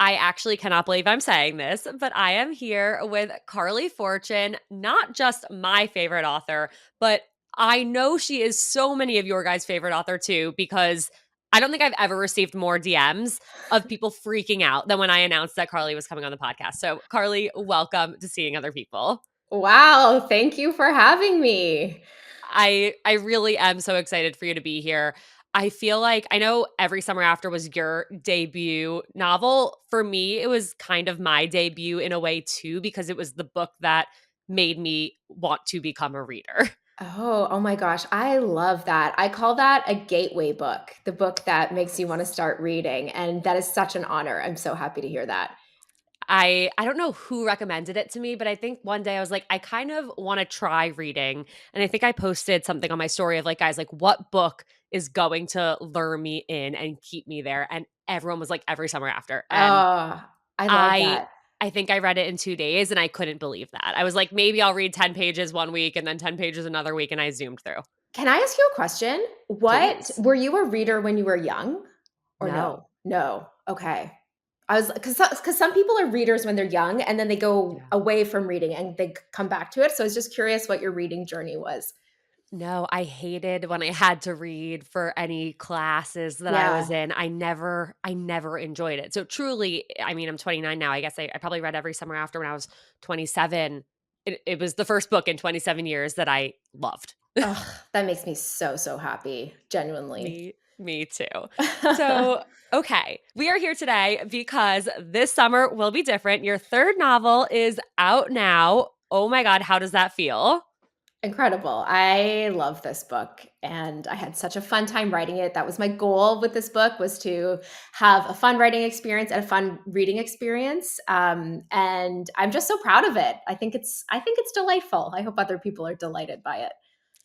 I actually cannot believe I'm saying this, but I am here with Carley Fortune, not just my favorite author, but I know she is so many of your guys' favorite author too, because I don't think I've ever received more DMs of people freaking out than when I announced that Carley was coming on the podcast. So, Carley, welcome to Seeing Other People. Wow, thank you for having me. I really am so excited for you to be here. I feel like I know Every Summer After was your debut novel. For me, it was kind of my debut in a way too, because it was the book that made me want to become a reader. Oh my gosh, I love that. I call that a gateway book, the book that makes you want to start reading. And that is such an honor. I'm so happy to hear that. I don't know who recommended it to me, but I think one day I was like, I kind of want to try reading. And I think I posted something on my story of like, guys, like what book is going to lure me in and keep me there? And everyone was like Every Summer After. And Oh, I love I that. I think I read it in 2 days and I couldn't believe that. I was like, maybe I'll read 10 pages one week and then 10 pages another week, and I zoomed through. Can I ask you a question? What Please. were you a reader when you were young or No. no? No. Okay. I was because some people are readers when they're young and then they go Yeah. away from reading and they come back to it. So I was just curious what your reading journey was. No, I hated when I had to read for any classes that I was Yeah. in. I never enjoyed it. So truly, I mean, I'm 29 now. I guess I probably read Every Summer After when I was 27. It was the first book in 27 years that I loved. Ugh, that makes me so, so happy, genuinely. Me too. So, okay, we are here today because this summer will be different. Your third novel is out now. Oh my God, how does that feel? Incredible. I love this book, and I had such a fun time writing it. That was my goal with this book, was to have a fun writing experience and a fun reading experience. And I'm just so proud of it. I think it's delightful. I hope other people are delighted by it.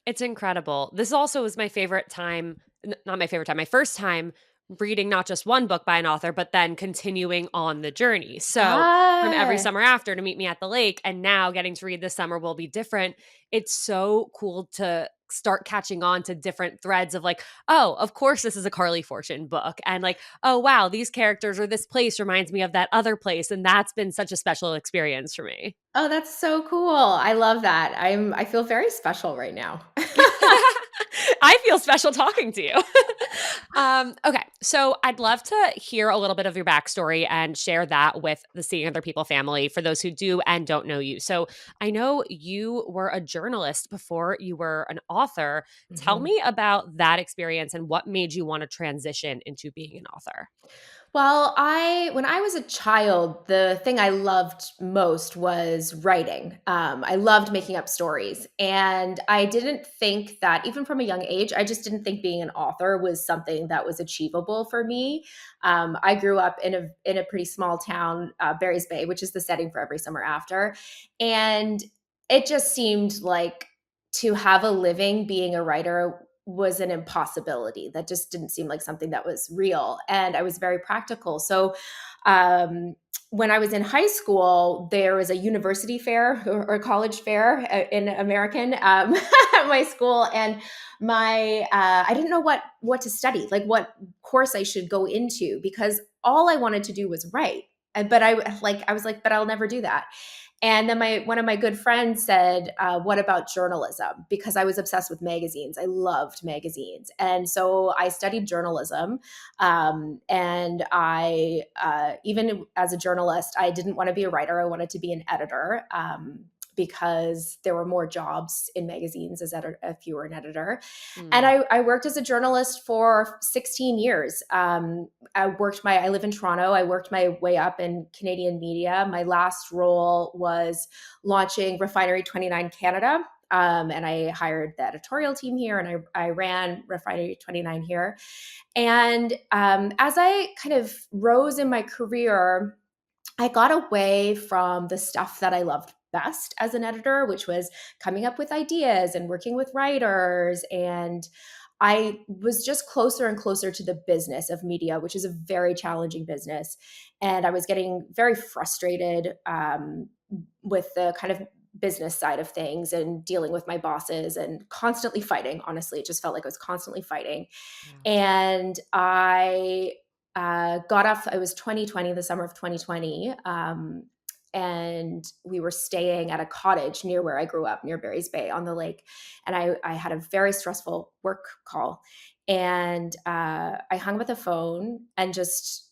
It's incredible. This also was my favorite time, not my favorite time, my first time reading not just one book by an author, but then continuing on the journey. So, from Every Ah, Summer After to Meet Me at the Lake, and now getting to read This Summer Will Be Different, it's so cool to start catching on to different threads of like, oh, of course, this is a Carley Fortune book. And like, oh, wow, these characters or this place reminds me of that other place. And that's been such a special experience for me. oh, that's so cool. I love that. I feel very special right now. I feel special talking to you. Okay, so I'd love to hear a little bit of your backstory and share that with the Seeing Other People family for those who do and don't know you. So I know you were a journalist before you were an author. Tell Mhm. me about that experience and what made you want to transition into being an author. Well, when I was a child, the thing I loved most was writing. I loved making up stories, and I didn't think that even from a young age, I just didn't think being an author was something that was achievable for me. I grew up in a pretty small town, Barry's Bay, which is the setting for Every Summer After, and it just seemed like to have a living being a writer was an impossibility. That just didn't seem like something that was real. And I was very practical. So when I was in high school, there was a university fair or college fair in American at my school, and I didn't know what to study, like what course I should go into, because all I wanted to do was write. But I was like, but I'll never do that. And then my one of my good friends said, "What about journalism?" Because I was obsessed with magazines. I loved magazines, and so I studied journalism. And even as a journalist, I didn't want to be a writer. I wanted to be an editor. Because there were more jobs in magazines if you were an editor. And Mm. I worked as a journalist for 16 years. I live in Toronto. I worked my way up in Canadian media. My last role was launching Refinery 29 Canada. And I hired the editorial team here, and I ran Refinery 29 here. And as I kind of rose in my career, I got away from the stuff that I loved best as an editor, which was coming up with ideas and working with writers. And I was just closer and closer to the business of media, which is a very challenging business. And I was getting very frustrated with the kind of business side of things and dealing with my bosses and constantly fighting. Honestly, it just felt like I was constantly fighting. Yeah. And I got off, it was 2020, the summer of 2020. And we were staying at a cottage near where I grew up, near Barry's Bay on the lake. And I had a very stressful work call. And I hung up the phone and just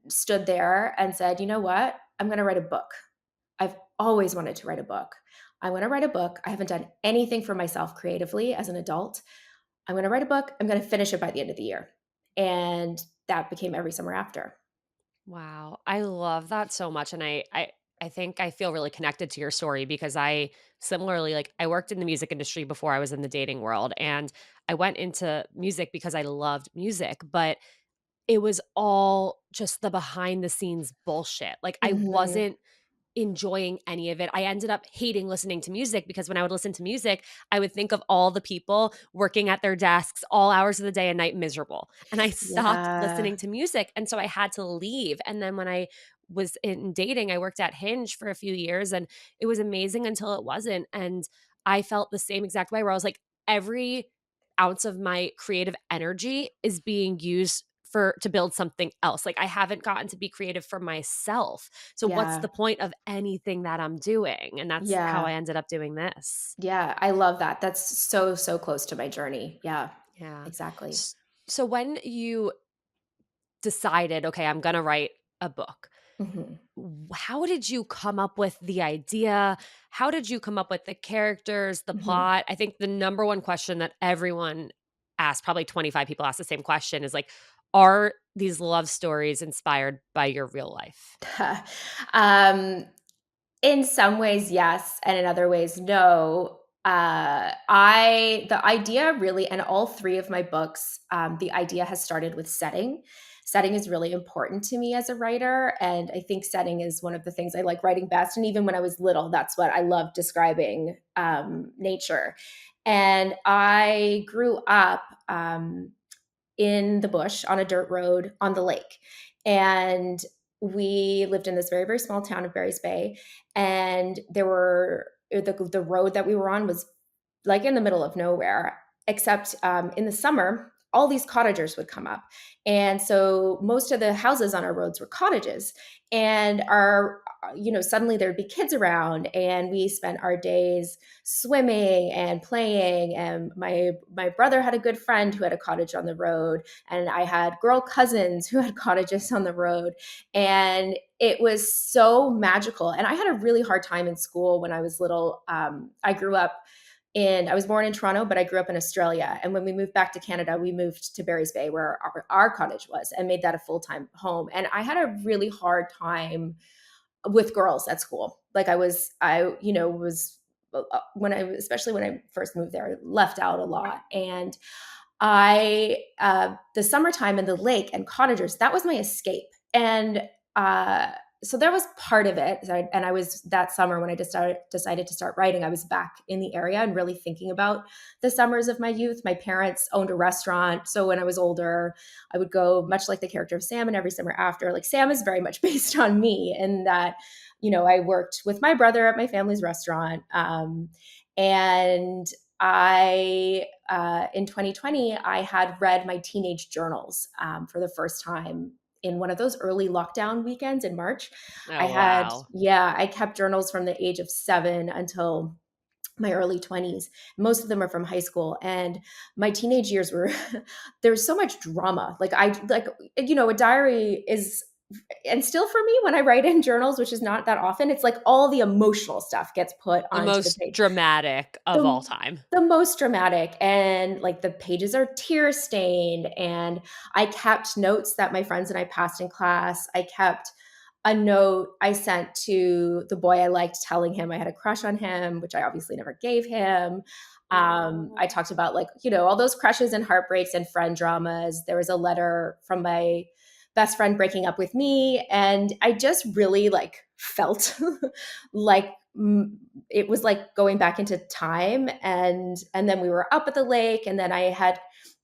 stood there and said, you know what? I'm going to write a book. I've always wanted to write a book. I'm going to write a book. I haven't done anything for myself creatively as an adult. I'm going to write a book. I'm going to finish it by the end of the year. And that became Every Summer After. Wow. I love that so much. And I think I feel really connected to your story because I similarly, like, I worked in the music industry before I was in the dating world. And I went into music because I loved music, but it was all just the behind the scenes bullshit. Like, I Mhm. wasn't enjoying any of it. I ended up hating listening to music because when I would listen to music, I would think of all the people working at their desks all hours of the day and night miserable. And I stopped Yeah. listening to music. And so I had to leave. And then when I was in dating, I worked at Hinge for a few years and it was amazing until it wasn't. And I felt the same exact way where I was like, every ounce of my creative energy is being used for to build something else. Like I haven't gotten to be creative for myself. So what's Yeah. the point of anything that I'm doing? And that's how Yeah. I ended up doing this. Yeah. I love that. That's so, so close to my journey. Yeah. Yeah. Exactly. S- So when you decided, okay, I'm going to write a book, Mhm. how did you come up with the idea? How did you come up with the characters, the Mhm. plot? I think the number one question that everyone asks, probably 25 people ask the same question, is like, are these love stories inspired by your real life? um, in some ways, yes, and in other ways, no. I the idea really, and all three of my books, the idea has started with setting. Setting is really important to me as a writer, and I think setting is one of the things I like writing best. And even when I was little, that's what I loved describing, nature. And I grew up. In the bush on a dirt road on the lake. And we lived in this very, very small town of Barry's Bay. And the road that we were on was like in the middle of nowhere, except in the summer, all these cottagers would come up. And so most of the houses on our roads were cottages. And suddenly there'd be kids around, and we spent our days swimming and playing. And my brother had a good friend who had a cottage on the road, and I had girl cousins who had cottages on the road. And it was so magical. And I had a really hard time in school when I was little. I was born in Toronto, but I grew up in Australia. And when we moved back to Canada, we moved to Barry's Bay, where our cottage was, and made that a full time home. And I had a really hard time with girls at school. Like was especially when I first moved there, left out a lot. And the summertime in the lake and cottagers, that was my escape. And uh, so there was part of it. And I was that summer when I decided to start writing, I was back in the area and really thinking about the summers of my youth. My parents owned a restaurant. So when I was older, I would go, much like the character of Sam in Every Summer After. Like Sam is very much based on me in that, I worked with my brother at my family's restaurant. And in 2020, I had read my teenage journals for the first time in one of those early lockdown weekends in March. Oh, wow. I kept journals from the age of 7 until my early 20s. Most of them are from high school. And my teenage years were, there's so much drama. A diary is, and still for me, when I write in journals, which is not that often, it's like all the emotional stuff gets put The onto the most page. dramatic of all The time. the most dramatic, and like the pages are tear stained, and I kept notes that my friends and I passed in class. I kept a note I sent to the boy I liked, telling him I had a crush on him, which I obviously never gave him. I Oh. talked about, like, all those crushes and heartbreaks and friend dramas. There was a letter from my best friend breaking up with me, and I just really like felt like it was like going back into time. And then we were up at the lake, and then I had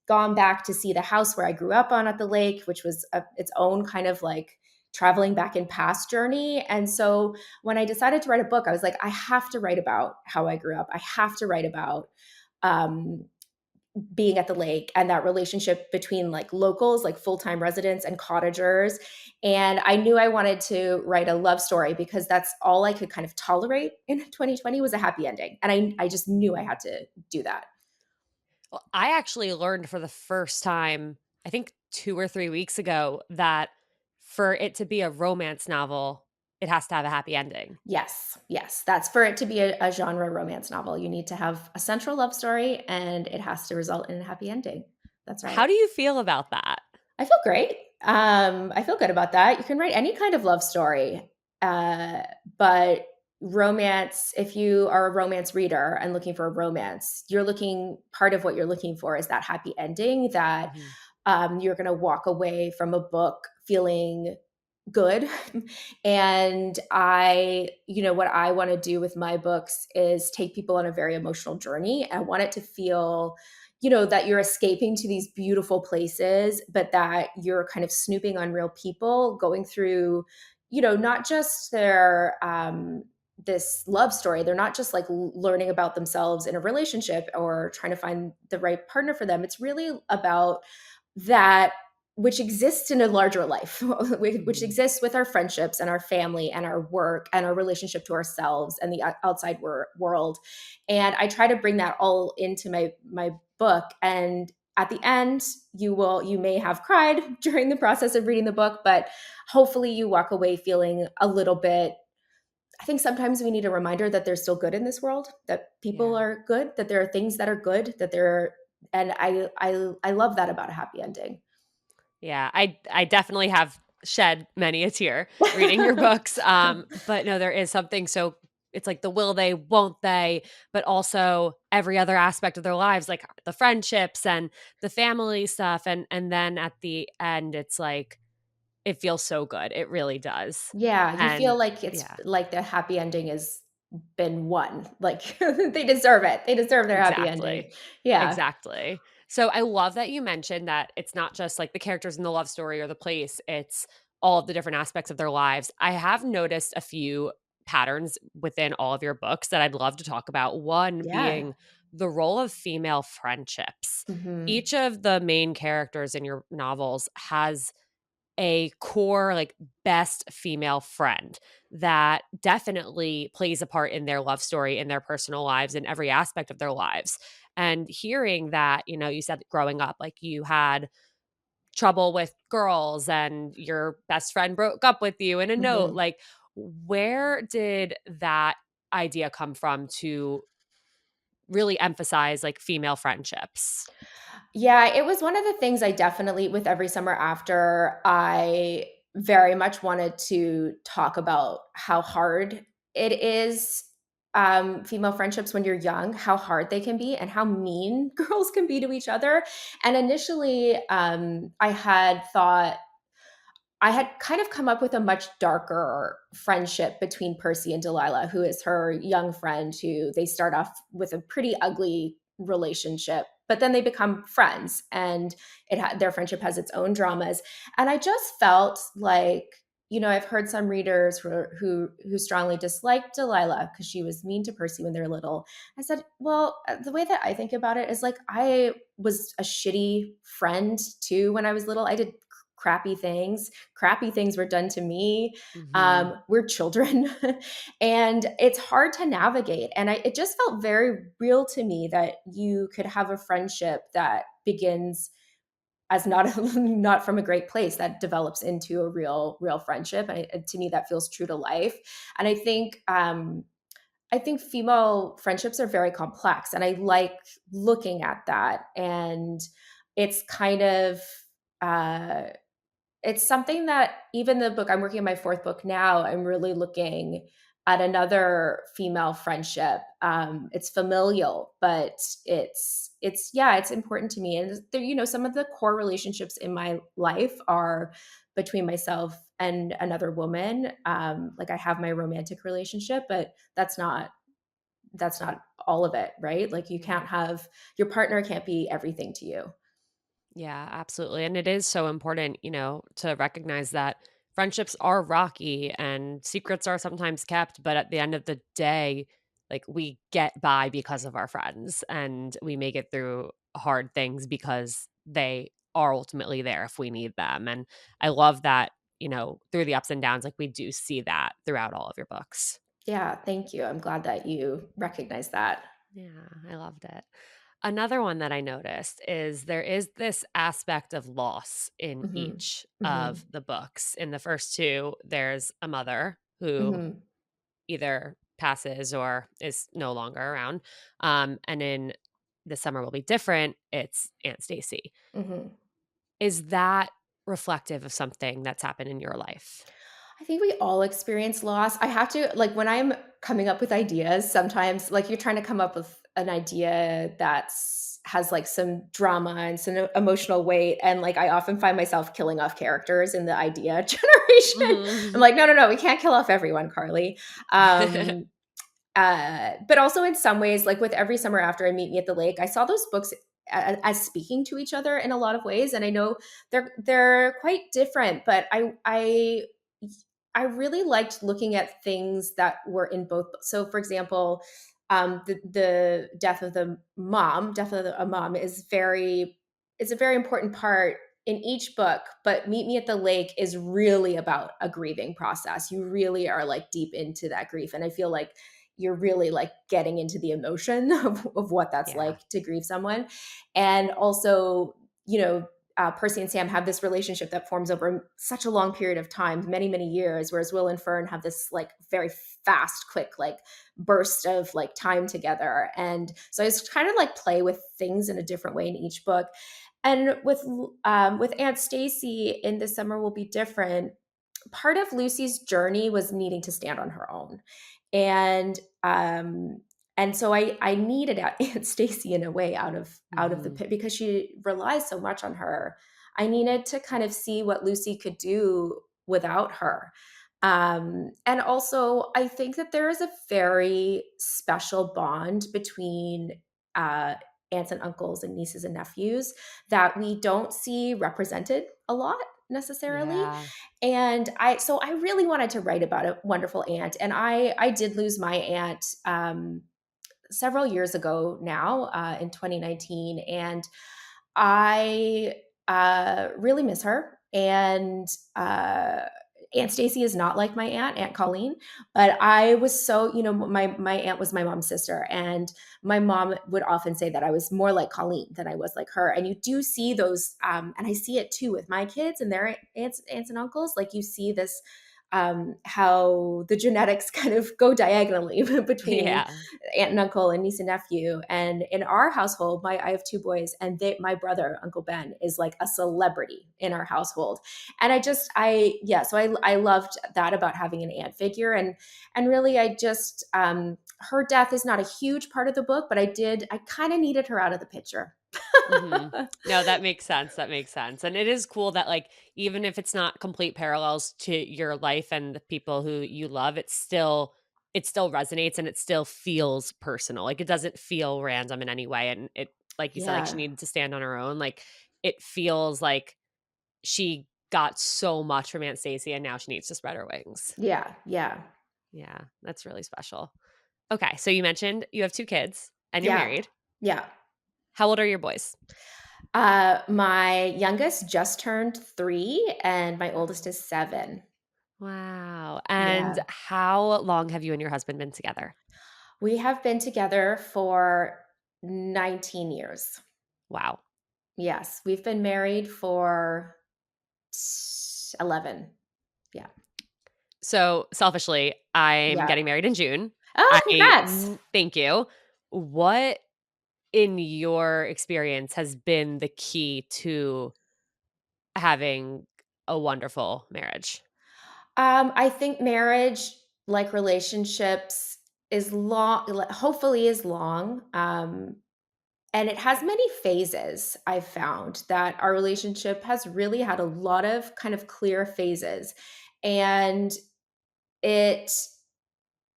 gone back to see the house where I grew up on at the lake, which was its own kind of like traveling back in past journey. And so when I decided to write a book, I was like, I have to write about how I grew up. I have to write about um being at the lake and that relationship between like locals, like full-time residents and cottagers. And I knew I wanted to write a love story because that's all I could kind of tolerate in 2020 was a happy ending. And I just knew I had to do that. Well, I actually learned for the first time, I think 2 or 3 weeks ago, that for it to be a romance novel, it has to have a happy ending. Yes, yes. That's for it to be a genre romance novel. You need to have a central love story and it has to result in a happy ending. That's right. How do you feel about that? I feel great. I feel good about that. You can write any kind of love story, uh, but romance, if you are a romance reader and looking for a romance, you're looking part of what you're looking for is that happy ending that Mhm. you're going to walk away from a book feeling good. And what I want to do with my books is take people on a very emotional journey. I want it to feel, that you're escaping to these beautiful places, but that you're kind of snooping on real people going through, not just their, this love story. They're not just like learning about themselves in a relationship or trying to find the right partner for them. It's really about that which exists in a larger life, which Mhm. exists with our friendships and our family and our work and our relationship to ourselves and the outside world. And I try to bring that all into my book. And at the end, you may have cried during the process of reading the book, but hopefully you walk away feeling a little bit. I think sometimes we need a reminder that there's still good in this world, that people Yeah. are good, that there are things that are good, that there and I love that about a happy ending. Yeah, I definitely have shed many a tear reading your books, but no, there is something so it's like the will they, won't they, but also every other aspect of their lives, like the friendships and the family stuff, and then at the end, it's like it feels so good, it really does, Yeah, you feel and like it's yeah. like the happy ending has been won. Like they deserve it. They deserve their happy ending. Exactly. Yeah. Exactly. So I love that you mentioned that it's not just like the characters in the love story or the place, it's all of the different aspects of their lives. I have noticed a few patterns within all of your books that I'd love to talk about. One Yeah. being the role of female friendships. Mhm. Each of the main characters in your novels has a core, like, best female friend that definitely plays a part in their love story, in their personal lives, in every aspect of their lives. And hearing that, you said growing up, like, you had trouble with girls and your best friend broke up with you in a note, Mhm. like, where did that idea come from to really emphasize, like, female friendships? Yeah, it was one of the things I definitely with Every Summer After, I very much wanted to talk about how hard it is, female friendships when you're young, how hard they can be and how mean girls can be to each other. And initially, I had kind of come up with a much darker friendship between Percy and Delilah, who is her young friend who they start off with a pretty ugly relationship, but then they become friends and their friendship has its own dramas. And I just felt like, I've heard some readers who strongly disliked Delilah because she was mean to Percy when they're little. I said, well, the way that I think about it is like I was a shitty friend too when I was little. I did crappy things were done to me. Mhm. We're children, and it's hard to navigate. And it just felt very real to me that you could have a friendship that begins as not from a great place that develops into a real friendship. And to me, that feels true to life. And I think female friendships are very complex, and I like looking at that. And it's kind of uh, it's something that even the book I'm working on my 4th book now, I'm really looking at another female friendship. It's familial, but it's important to me. And there, some of the core relationships in my life are between myself and another woman. Like I have my romantic relationship, but that's not all of it, right? Like you Yeah. can't have your partner can't be everything to you. Yeah, absolutely. And it is so important, to recognize that friendships are rocky and secrets are sometimes kept, but at the end of the day, like we get by because of our friends and we make it through hard things because they are ultimately there if we need them. And I love that, through the ups and downs, like we do see that throughout all of your books. Yeah, thank you. I'm glad that you recognize that. Yeah, I loved it. Another one that I noticed is there is this aspect of loss in Mhm. each of Mhm. the books. In the first two, there's a mother who Mhm. either passes or is no longer around. And in The Summer Will Be Different, it's Aunt Stacy. Mhm. Is that reflective of something that's happened in your life? I think we all experience loss. I have to like, when I'm coming up with ideas, sometimes, like, you're trying to come up with an idea that's has, like, some drama and some emotional weight, and, like, I often find myself killing off characters in the idea generation. I'm Mhm. like, "No, no, no, we can't kill off everyone, Carly." Um, but also in some ways, like with Every Summer After and Meet Me at the Lake, I saw those books as speaking to each other in a lot of ways, and I know they're quite different, but I really liked looking at things that were in both. So, for example, the death of the mom, death of a mom is a very important part in each book. But Meet Me at the Lake is really about a grieving process. You really are like deep into that grief, and I feel like you're really like getting into the emotion of what that's Yeah. like to grieve someone, and also, you know, Percy and Sam have this relationship that forms over such a long period of time, many, many years, whereas Will and Fern have this like very fast, quick, like burst of like time together. And so I just kind of like play with things in a different way in each book. And with Aunt Stacy in The Summer Will Be Different, part of Lucy's journey was needing to stand on her own. And and so I needed Aunt Stacy in a way out of the Mhm. pit because she relies so much on her. I needed to kind of see what Lucy could do without her. And also, I think that there is a very special bond between uh, aunts and uncles and nieces and nephews that we don't see represented a lot necessarily. Yeah. And I really wanted to write about a wonderful aunt, and I did lose my aunt several years ago now, in 2019, and I really miss her. And Aunt Stacy is not like my Aunt Colleen, but I was so, my aunt was my mom's sister, and my mom would often say that I was more like Colleen than I was like her. And you do see those, and I see it too with my kids and their aunts and uncles. Like you see this, how the genetics kind of go diagonally between Yeah. aunt and uncle and niece and nephew. And in our household, I have two boys, and my brother, Uncle Ben, is like a celebrity in our household. And I loved that about having an aunt figure. And really, I just, her death is not a huge part of the book, but I kind of needed her out of the picture. Mhm. No, that makes sense, that makes sense, and it is cool that, like, even if it's not complete parallels to your life and the people who you love, it still resonates and it still feels personal, like, it doesn't feel random in any way, and it like you said, like, she Yeah. needed to stand on her own, like, it feels like she got so much from Aunt Stacey and now she needs to spread her wings. Yeah. Yeah. Yeah, that's really special. Okay, so you mentioned you have 2 kids and you're Yeah. married. Yeah. How old are your boys? My youngest just turned 3, and my oldest is 7. Wow, and Yeah. how long have you and your husband been together? We have been together for 19 years. Wow. Yes, we've been married for 11. Yeah. So, selfishly, I'm Yeah. getting married in June. Oh, congrats. Thank you. What in your experience has been the key to having a wonderful marriage? I think marriage, like relationships, is long, hopefully is long. And it has many phases. I've found that our relationship has really had a lot of kind of clear phases. And it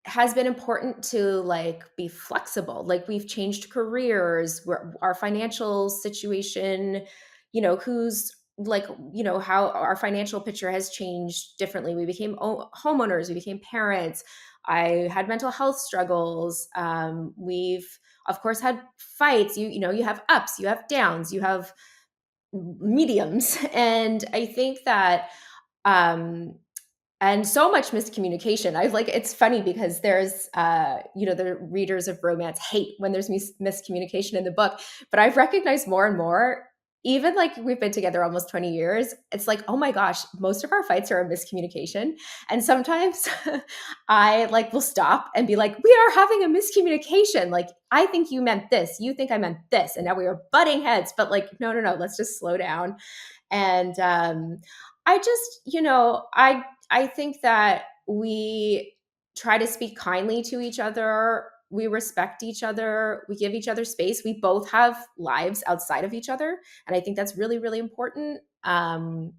has been important to like be flexible. Like we've changed careers, our financial situation, who's like, how our financial picture has changed differently. We became homeowners, we became parents. I had mental health struggles. We've of course had fights. You have ups, you have downs, you have mediums. And I think that um and so much miscommunication. I like it's funny because there's the readers of romance hate when there's miscommunication in the book, but I've recognized more and more, even like we've been together almost 20 years, it's like, oh my gosh, most of our fights are a miscommunication. And sometimes I like will stop and be like, we are having a miscommunication. Like, I think you meant this, you think I meant this, and now we are butting heads. But like, no, no, no, let's just slow down. And I just, I think that we try to speak kindly to each other. We respect each other. We give each other space. We both have lives outside of each other, and I think that's really, really important. And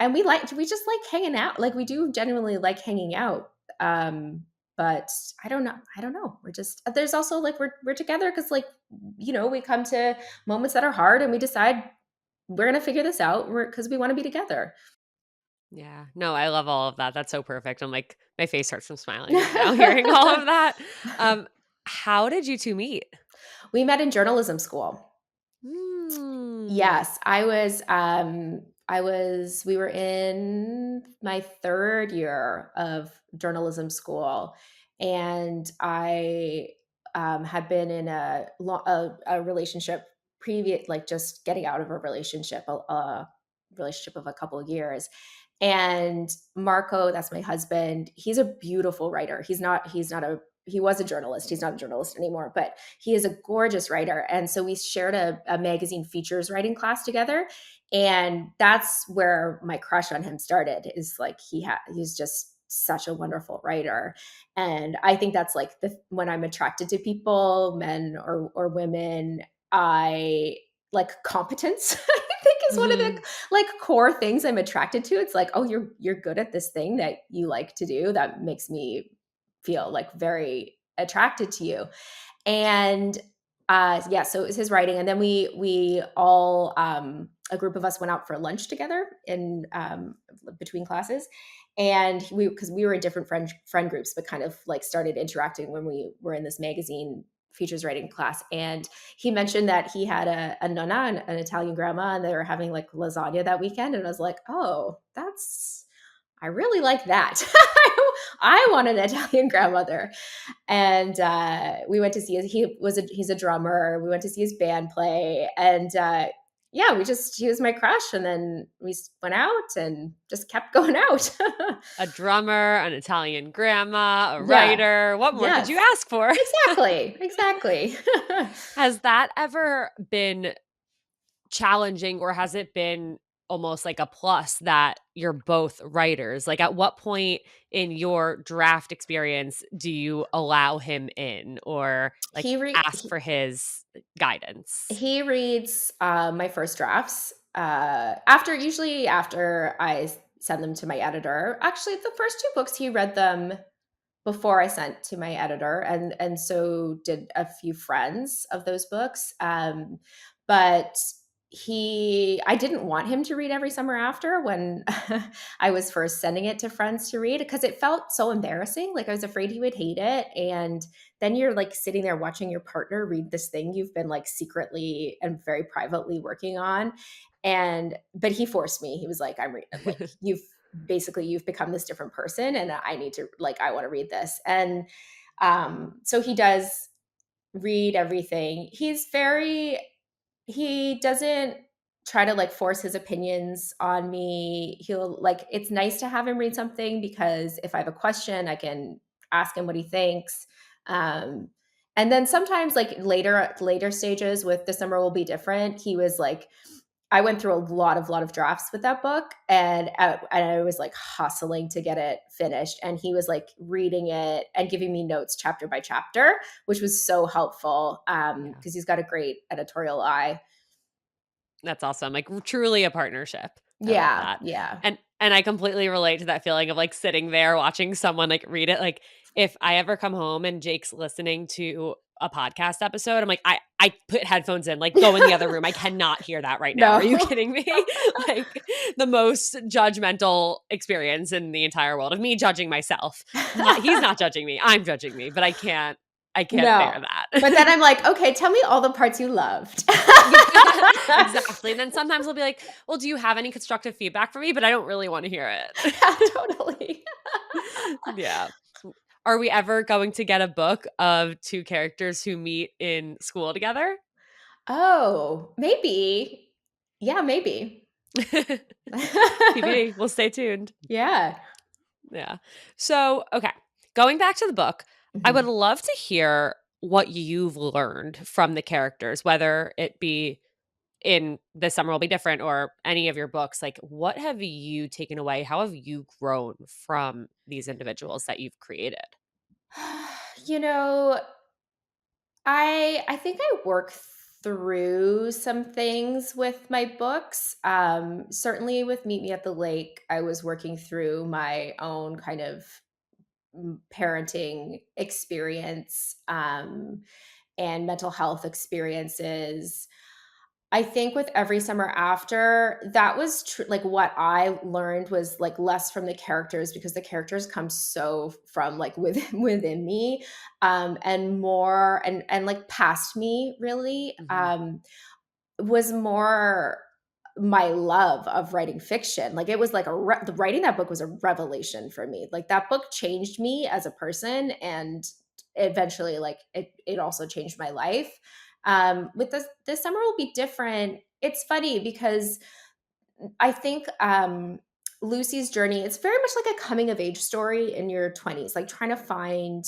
we just like hanging out. Like, we do genuinely like hanging out. But I don't know. I don't know. We're just there's also like we're together because like we come to moments that are hard, and we decide we're gonna figure this out because we want to be together. Yeah. No, I love all of that. That's so perfect. I'm like, my face hurts from smiling right now hearing all of that. Um, how did you 2 meet? We met in journalism school. Mm. Yes, we were in my 3rd year of journalism school, and I, had been in a relationship previous, like, just getting out of a relationship of a couple of years, and Marco, that's my husband, he's a beautiful writer. He was a journalist, he's not a journalist anymore, but he is a gorgeous writer. And so we shared a magazine features writing class together. And that's where my crush on him started, is like he's just such a wonderful writer. And I think that's like when I'm attracted to people, men or women, I like competence. I think is one of the Mhm. like core things I'm attracted to. It's like, oh, you're good at this thing that you like to do. That makes me feel like very attracted to you. And yeah, so it was his writing. And then we all a group of us went out for lunch together in between classes. And because we were in different friend groups, but kind of like started interacting when we were in this magazine features writing class. And he mentioned that he had a nonna, an Italian grandma, and they were having like lasagna that weekend. And I was like, oh, I really like that. I want an Italian grandmother. And we went to see he's a drummer. We went to see his band play, and yeah, he was my crush, and then we went out and just kept going out. A drummer, an Italian grandma, a Yeah. writer. What more could you Yes. ask for? Exactly. Exactly. Has that ever been challenging, or has it been almost like a plus that you're both writers? Like, at what point in your draft experience do you allow him in, or like he re- ask for his guidance? He reads my first drafts after I send them to my editor. Actually, the first 2 books he read them before I sent to my editor, and so did a few friends of those books. But I didn't want him to read every summer after when I was first sending it to friends to read, because it felt so embarrassing. Like, I was afraid he would hate it, and then you're like sitting there watching your partner read this thing you've been like secretly and very privately working on. And but he forced me. He was like, like, you've become this different person, and I want to read this. And so he does read everything. He doesn't try to like force his opinions on me. He'll like It's nice to have him read something, because if I have a question, I can ask him what he thinks. um and then sometimes, like, later stages with The Summer Will Be Different, he was like, I went through a lot of drafts with that book, and I was like hustling to get it finished. And he was like reading it and giving me notes chapter by chapter, which was so helpful, Yeah. because he's got a great editorial eye. That's awesome, like, truly a partnership. I love Yeah, that. yeah. And I completely relate to that feeling of, like, sitting there watching someone, like, read it. Like, if I ever come home and Jake's listening to a podcast episode, I'm like, I put headphones in, like, go in the other room. I cannot hear that right now. Are you No. kidding me? Like, the most judgmental experience in the entire world of me judging myself. Not he's not judging me, I'm judging me, but I can't bear No. But then that. I'm like, "Okay, tell me all the parts you loved." Yeah, exactly. And then sometimes we'll be like, "Well, do you have any constructive feedback for me?" But I don't really wanna hear it. Yeah, totally. Yeah. Are we ever going to get a book of 2 characters who meet in school together? Oh, maybe. Yeah, maybe. TBD, we'll stay tuned. Yeah. Yeah. So, okay, going back to the book, I would Mhm. love to hear what you've learned from the characters, whether it be in This Summer Will Be Different or any of your books. Like, what have you taken away? How have you grown from these individuals that you've created? You know, I think I work through some things with my books. Certainly with Meet Me at the Lake, I was working through my own kind of parenting experience, and mental health experiences. I think with Every Summer After, that was like what I learned was like less from the characters because the characters come so from like within me, and more and like past me really. Mhm. Was more my love of writing fiction. Like, it was like the writing that book was a revelation for me. Like, that book changed me as a person, and eventually, like, it also changed my life. With This Summer Will Be Different, it's funny because I think, Lucy's journey, it's very much like a coming of age story in your 20s, like trying to find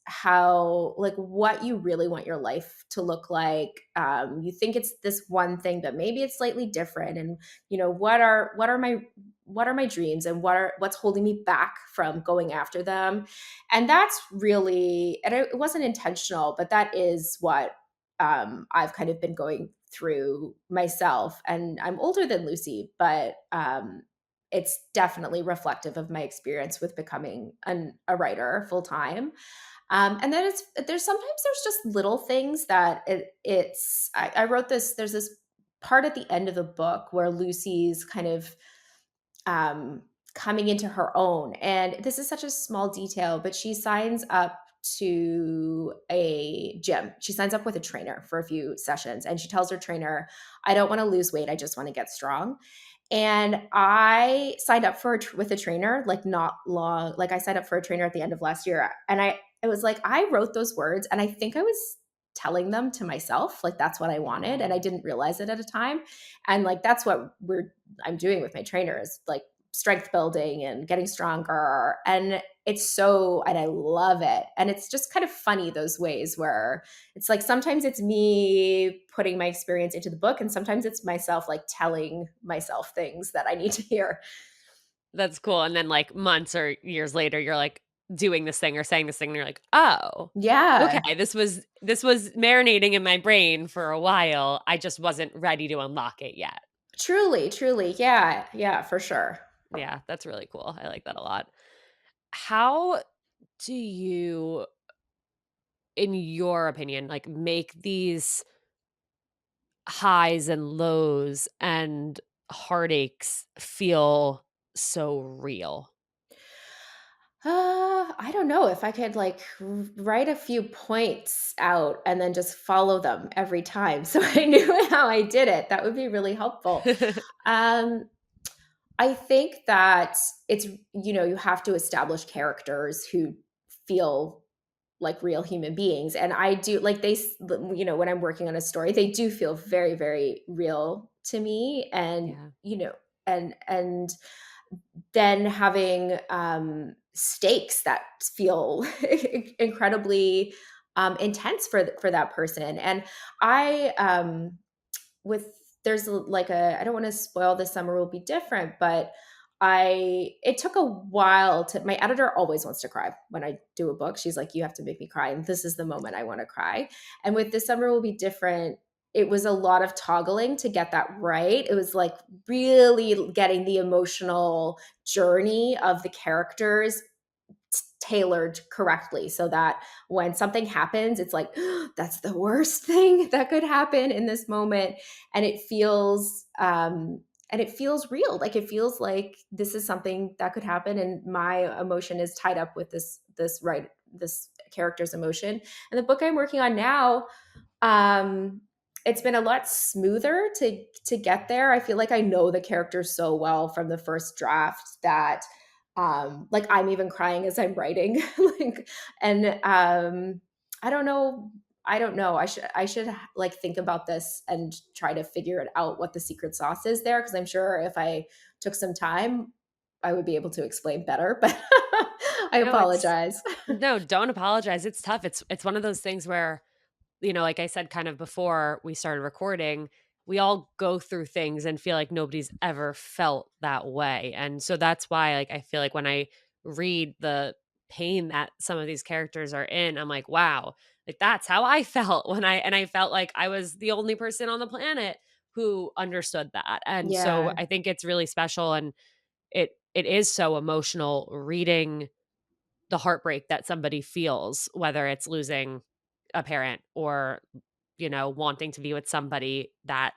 how like what you really want your life to look like. You think it's this one thing, but maybe it's slightly different. And what are my dreams and what's holding me back from going after them? And that's really, and it wasn't intentional, but that is what I've kind of been going through myself. And I'm older than Lucy, but it's definitely reflective of my experience with becoming a writer full time. And then there's just little things that I wrote this. There's this part at the end of the book where Lucy's kind of um, coming into her own. And this is such a small detail, but she signs up to a gym. She signs up with a trainer for a few sessions and she tells her trainer, I don't want to lose weight. I just want to get strong. And I signed up with a trainer like not long, like I signed up for a trainer at the end of last year. And it was like, I wrote those words and I think I was telling them to myself, like that's what I wanted. And I Mm. didn't realize it at a time. And like, that's what I'm doing with my trainer is like strength building and getting stronger. And and I love it. And it's just kind of funny those ways where it's like sometimes it's me putting my experience into the book, and sometimes it's myself like telling myself things that I need to hear. That's cool, and then, like, months or years later, you're, like, doing this thing or saying this thing, and you're like, "Oh, Yeah. okay, this was marinating in my brain for a while, I just wasn't ready to unlock it yet." Truly, truly. Yeah. Yeah, for sure. Yeah, that's really cool, I like that a lot. How do you, in your opinion, like, make these highs and lows and heartaches feel so real? I don't know if I could like write a few points out and then just follow them every time so I knew how I did it. That would be really helpful. Um, I think that you have to establish characters who feel like real human beings. And I do like when I'm working on a story, they do feel very, very real to me. Yeah, And then having stakes that feel incredibly intense for that person. And I with there's like I don't want to spoil This Summer Will Be Different, but it took a while to my editor always wants to cry when I do a book. She's like, you have to make me cry. And this is the moment I want to cry. And with This Summer Will Be Different, it was a lot of toggling to get that right. It was like really getting the emotional journey of the characters tailored correctly so that when something happens, it's like, that's the worst thing that could happen in this moment. And it feels real. Like it feels like this is something that could happen. And my emotion is tied up with this character's emotion. And the book I'm working on now, um, it's been a lot smoother to get there. I feel like I know the characters so well from the first draft that like I'm even crying as I'm writing. Like and I don't know. I should like think about this and try to figure it out what the secret sauce is there, because I'm sure if I took some time I would be able to explain better, but I No, it's apologize. no, don't apologize. It's tough. It's one of those things where, like I said kind of before we started recording, we all go through things and feel like nobody's ever felt that way. And so that's why, like, I feel like when I read the pain that some of these characters are in, I'm like, wow, like that's how I felt and I felt like I was the only person on the planet who understood that. And so Yeah. I think it's really special, and it is so emotional reading the heartbreak that somebody feels, whether it's losing a parent or, wanting to be with somebody that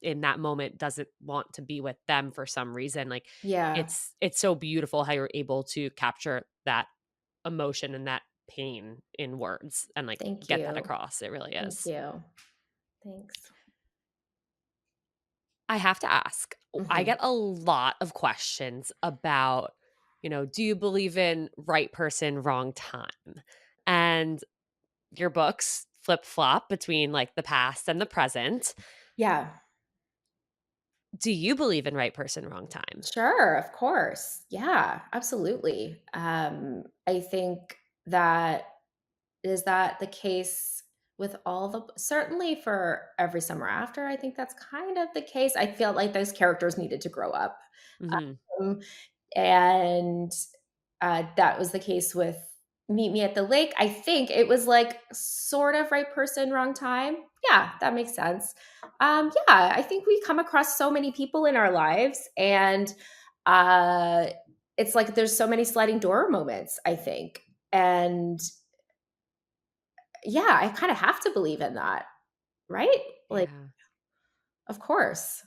in that moment doesn't want to be with them for some reason. Like Yeah. it's so beautiful how you're able to capture that emotion and that pain in words and like Thank get that you. across. It really Thank is. you. Thanks. I have to ask. I Mhm. get a lot of questions about, do you believe in right person, wrong time? And your books flip flop between like the past and the present. Yeah. Do you believe in right person, wrong time? Sure, of course. Yeah, absolutely. I think that is that the case with all the certainly for Every Summer After, I think that's kind of the case. I feel like those characters needed to grow up. Mhm. Um, and that was the case with Meet Me at the Lake. I think it was like sort of right person, wrong time. Yeah, that makes sense. Yeah, I think we come across so many people in our lives, and uh, it's like there's so many sliding door moments, I think. And yeah, I kind of have to believe in that, right? Like, Yeah. of course.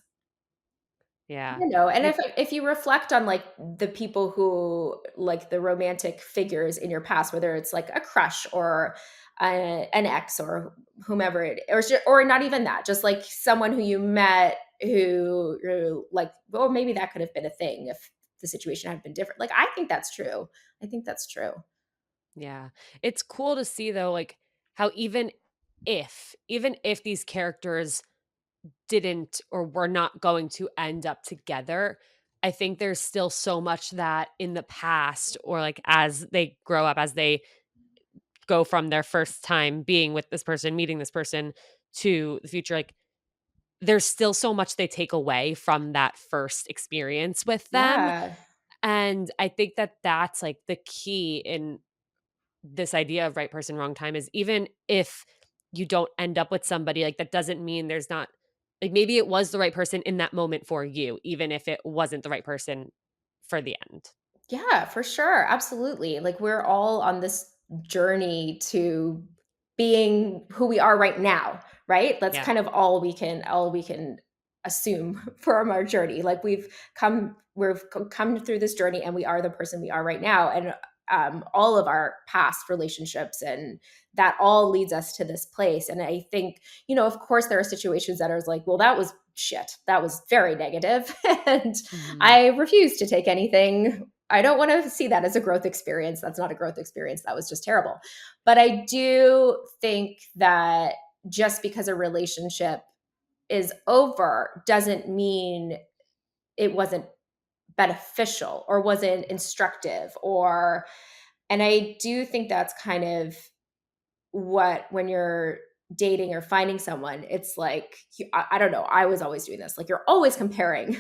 Yeah. You know, and I if you reflect on, like, the people who like, the romantic figures in your past, whether it's, like, a crush or an ex or whomever it or not even that, just, like, someone who you met who you're like, "Well, maybe that could have been a thing if the situation had been different." Like, I think that's true. I think that's true. yeah. It's cool to see though, like, how even if these characters didn't or were not going to end up together, I think there's still so much that in the past or like as they grow up, as they go from their first time being with this person, meeting this person to the future, like there's still so much they take away from that first experience with them. Yeah. And I think that that's like the key in this idea of right person, wrong time is even if you don't end up with somebody, like that doesn't mean there's not like maybe it was the right person in that moment for you, even if it wasn't the right person for the end. Yeah, for sure. Absolutely. Like we're all on this journey to being who we are right now, right? That's Yeah. kind of all we can assume from our journey. Like we've come through this journey and we are the person we are right now, and all of our past relationships and that all leads us to this place. And I think, of course there are situations that are like, well, that was shit. That was very negative and Mhm. I refuse to take anything. I don't want to see that as a growth experience. That's not a growth experience. That was just terrible. But I do think that just because a relationship is over doesn't mean it wasn't beneficial or wasn't Yeah. instructive and I do think that's kind of what when you're dating or finding someone, it's like I don't know, I was always doing this, like you're always comparing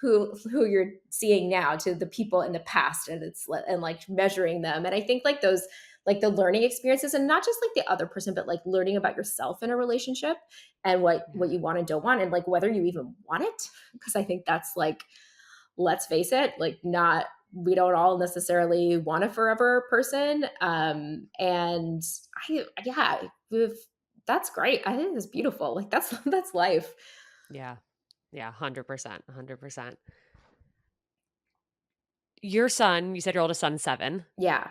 who you're seeing now to the people in the past, and and like measuring them. And I think like those, like the learning experiences, and not just like the other person, but like learning about yourself in a relationship and what Yeah. you want and don't want, and like whether you even want it, because I think that's like, let's face it, like not we don't all necessarily want a forever person. And yeah, that's great. I think it's beautiful. Like that's life. Yeah. Yeah, 100%, 100%. Your son, you said your oldest son's 7. Yeah.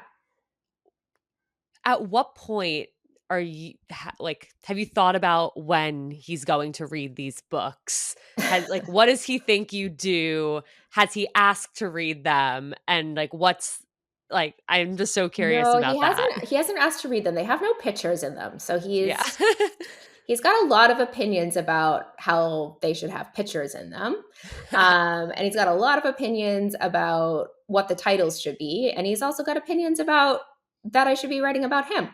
At what point are you like, have you thought about when he's going to read these books? What does he think you do? Has he asked to read them? And, I'm just so curious No, about that. he hasn't asked to read them. They have no pictures in them. So Yeah. he's got a lot of opinions about how they should have pictures in them. And he's got a lot of opinions about what the titles should be. And he's also got opinions about that I should be writing about him.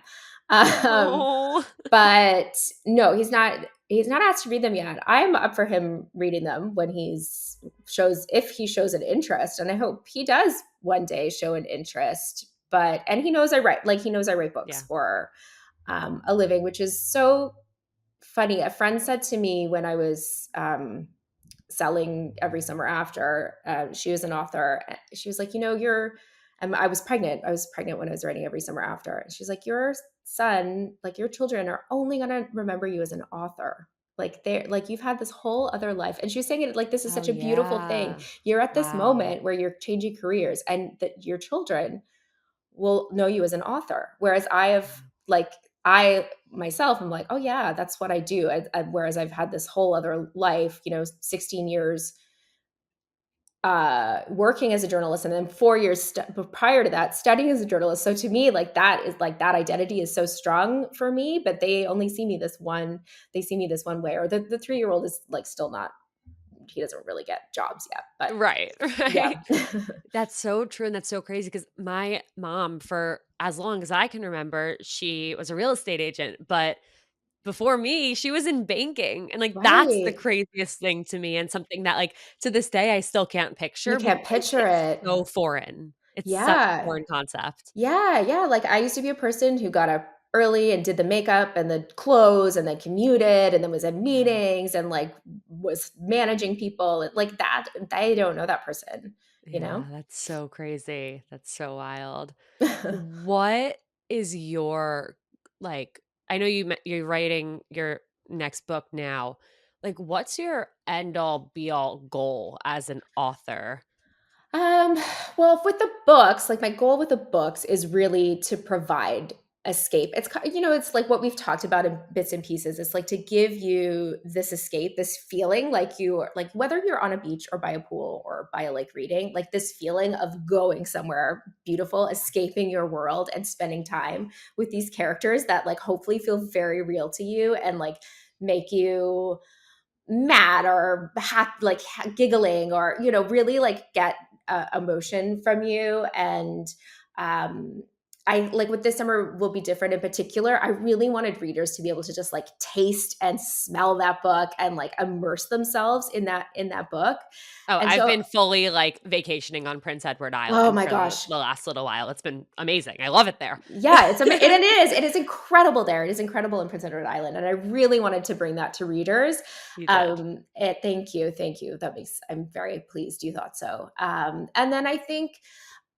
Um, Oh. but no, he's not asked to read them yet. I'm up for him reading them when if he shows an interest, and I hope he does one day show an interest. But and he knows I write books Yeah. for a living, which is so funny. A friend said to me when I was selling every summer after, she was an author. She was like, and I was pregnant. I was pregnant when I was writing every summer after. And she's like, your son, like your children are only going to remember you as an author. Like they're like, you've had this whole other life. And she was saying it like, this is Oh, such a beautiful thing. yeah. You're at this Wow. moment where you're changing careers and that your children will know you as an author. Whereas I myself am like, oh yeah, that's what I do. Whereas I've had this whole other life, 16 years working as a journalist, and then 4 years prior to that studying as a journalist. So to me, like that identity is so strong for me. But they only see me this one. They see me this one way. Or the 3-year-old is like still not. He doesn't really get jobs yet. But Right, right. yeah, That's so true, and that's so crazy because my mom, for as long as I can remember, she was a real estate agent, but before me, she was in banking, and, that's the right. craziest thing to me and something that, to this day, I still can't You picture because can't picture it's it. so foreign. It's such a Yeah. foreign concept. Yeah, yeah, like, I used to be a person who got up early and did the makeup and the clothes and then commuted and then was at Yeah. meetings and, like, was managing people, and, like, that they don't know that person, you know? Yeah, that's so crazy. That's so wild. What is your I know you're writing your next book now. What's your end all be all goal as an author? Um, well, with the books, like my goal with the books is really to provide escape. It's like what we've talked about in bits and pieces. It's like to give you this escape, this feeling like you are like whether you're on a beach or by a pool or by a lake reading, like this feeling of going somewhere beautiful, escaping your world and spending time with these characters that like hopefully feel very real to you and like make you mad or giggling or really like get emotion from you. And um I like what this summer will be different in particular. I really wanted readers to be able to just like taste and smell that book and like immerse themselves in that book. Oh, And I've so, been fully Prince Edward oh Island my for gosh, the last little while. It's been amazing. I love it there. yeah, it is incredible there. It is incredible in Prince Edward Island, and I really wanted to bring that to readers. You did. Thank you. I'm very pleased you thought so. And then I think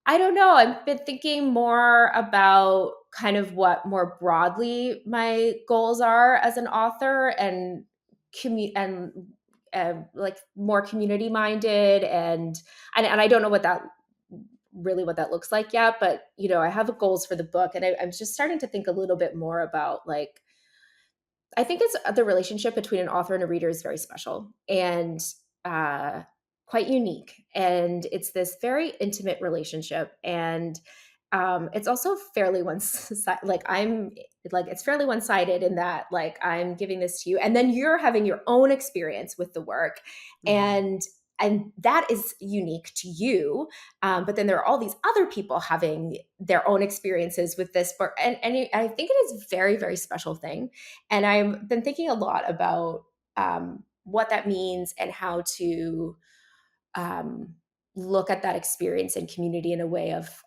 I don't know. I've been thinking more about kind of what more broadly my goals are as an author and and like more community minded and I don't know what that looks like yet, but I have goals for the book, and I'm just starting to think a little bit more about like I think it's the relationship between an author and a reader is very special and uh, quite unique. And it's this very intimate relationship. And it's also fairly one sided. It's fairly one sided in that, like, I'm giving this to you, and then you're having your own experience with the work. Mhm. And and that is unique to you, but then there are all these other people having their own experiences with this book, and I think it is a very very special thing. And I've been thinking a lot about what that means and how to um, look at that experience and community in a way of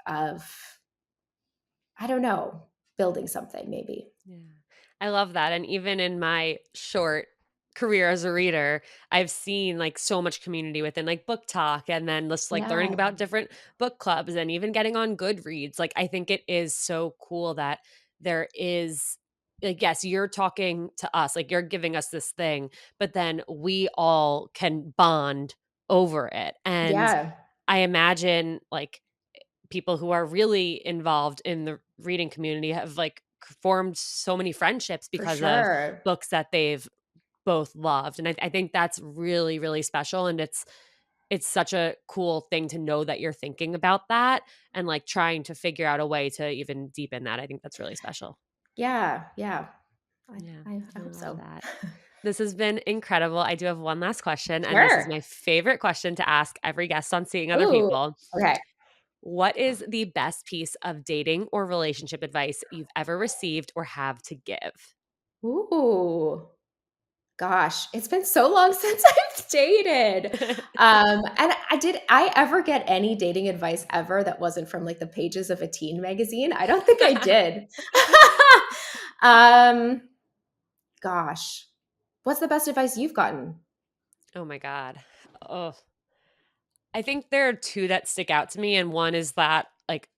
I don't know, building something maybe. Yeah. I love that, and even in my short career as a reader, I've seen like so much community within like book talk and then just like learning Yeah, about different book clubs and even getting on Goodreads. Like I think it is so cool that there is like yes, you're talking to us, like you're giving us this thing, but then we all can bond over it. And yeah, I imagine like people who are really involved in the reading community have like formed so many friendships for because of sure. books that they've both loved, and I think that's really, really special, and it's such a cool thing to know that you're thinking about that and, like, trying to figure out a way to even deepen that. I think that's really special. Yeah, yeah. I Yeah, I I hope love so. that. This has been incredible. I do have one last question, and this is Sure. my favorite question to ask every guest on Seeing Other Ooh, People. okay. What is the best piece of dating or relationship advice you've ever received or have to give? Ooh. Gosh, it's been so long since I've dated. And did I ever get any dating advice ever that wasn't from, like, the pages of a teen magazine? I don't think I did. Um, Gosh, what's the best advice you've gotten? Oh my god. Oh, I think there are 2 that stick out to me, and one is that, like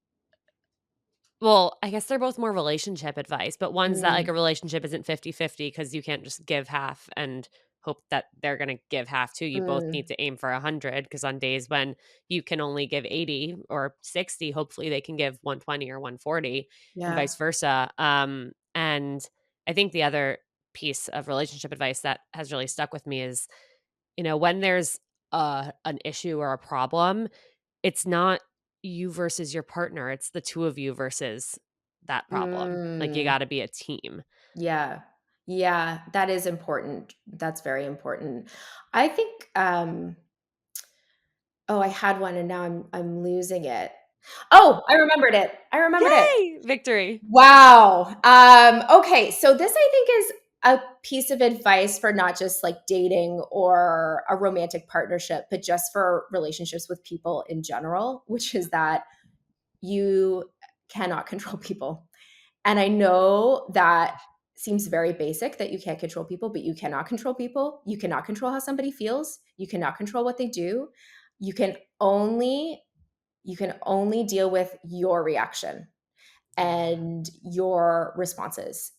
well, I guess they're both more relationship advice, but one's that, like, Mm, a relationship isn't 50-50 because you can't just give half and hope that they're gonna give half too. You both need mm, to aim for 100 because on days when you can only give 80 or 60, hopefully they can give 120 or 140 and yeah. vice versa. And I think the other piece of relationship advice that has really stuck with me is, when there's an issue or a problem, it's not you versus your partner, it's the 2 of you versus that problem. Like, you Mm, gotta be a team. yeah. Yeah, that is important. That's very important. I think, oh, I had one and now I'm losing it. Oh, I remembered it. I remembered it. Yay! Victory. Wow. Okay, so this I think is a piece of advice for not just like dating or a romantic partnership, but just for relationships with people in general, which is that you cannot control people. And I know that seems very basic that you can't control people, but you cannot control people. You cannot control how somebody feels. You cannot control what they do. You can only you can only deal with your reaction Yeah. and your responses.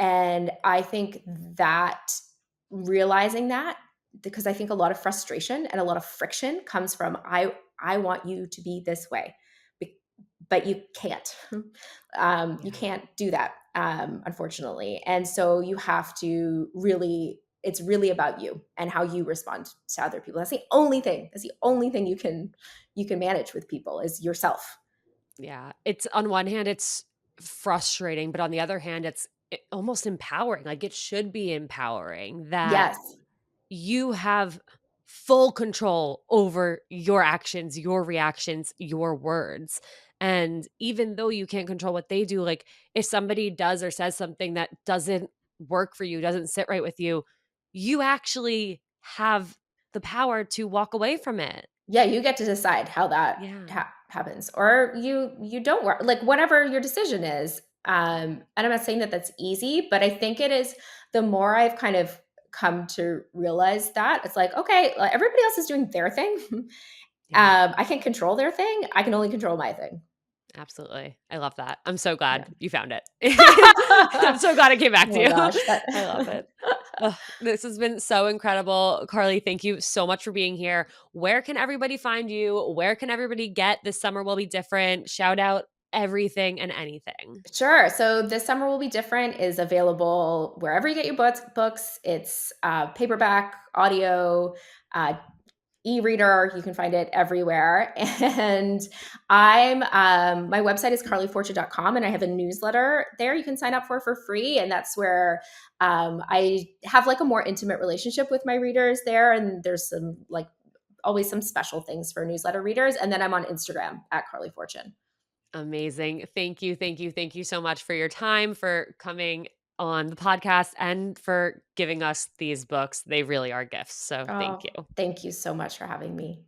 And I think that realizing that, because I think a lot of frustration and a lot of friction comes from I want you to be this way, but you can't. You Yeah. can't do that, unfortunately. And so you have to really. It's really about you and how you respond to other people. That's the only thing. That's the only thing you can manage with people is yourself. Yeah. It's on one hand, it's frustrating, but on the other hand, it's almost empowering. Like, it should be empowering that Yes. you have full control over your actions, your reactions, your words. And even though you can't control what they do, like if somebody does or says something that doesn't work for you, doesn't sit right with you, you actually have the power to walk away from it. Yeah, you get to decide how that Yeah. happens, or you don't work like whatever your decision is. And I'm not saying that that's easy, but I think it is. The more I've kind of come to realize that it's like, okay, like, everybody else is doing their thing. Yeah. I can't control their thing. I can only control my thing. Absolutely. I love that. I'm so Yeah. glad you found it. I'm so glad it came back to Oh you. gosh, that I love it. Ugh, this has been so incredible. Carley, thank you so much for being here. Where can everybody find you? Where can everybody get This Summer Will Be Different? Shout out everything and anything. Sure. So this summer will be different is available wherever you get your books. It's paperback, audio, uh, e-reader. You can find it everywhere. And my website is carleyfortune.com, and I have a newsletter there you can sign up for free. And that's where I have like a more intimate relationship with my readers there. And there's some like always some special things for newsletter readers. And then I'm on Instagram at Carley Fortune. Amazing. Thank you. Thank you. Thank you so much for your time, for coming on the podcast, and for giving us these books. They really are gifts. So thank Oh, you. thank you so much for having me.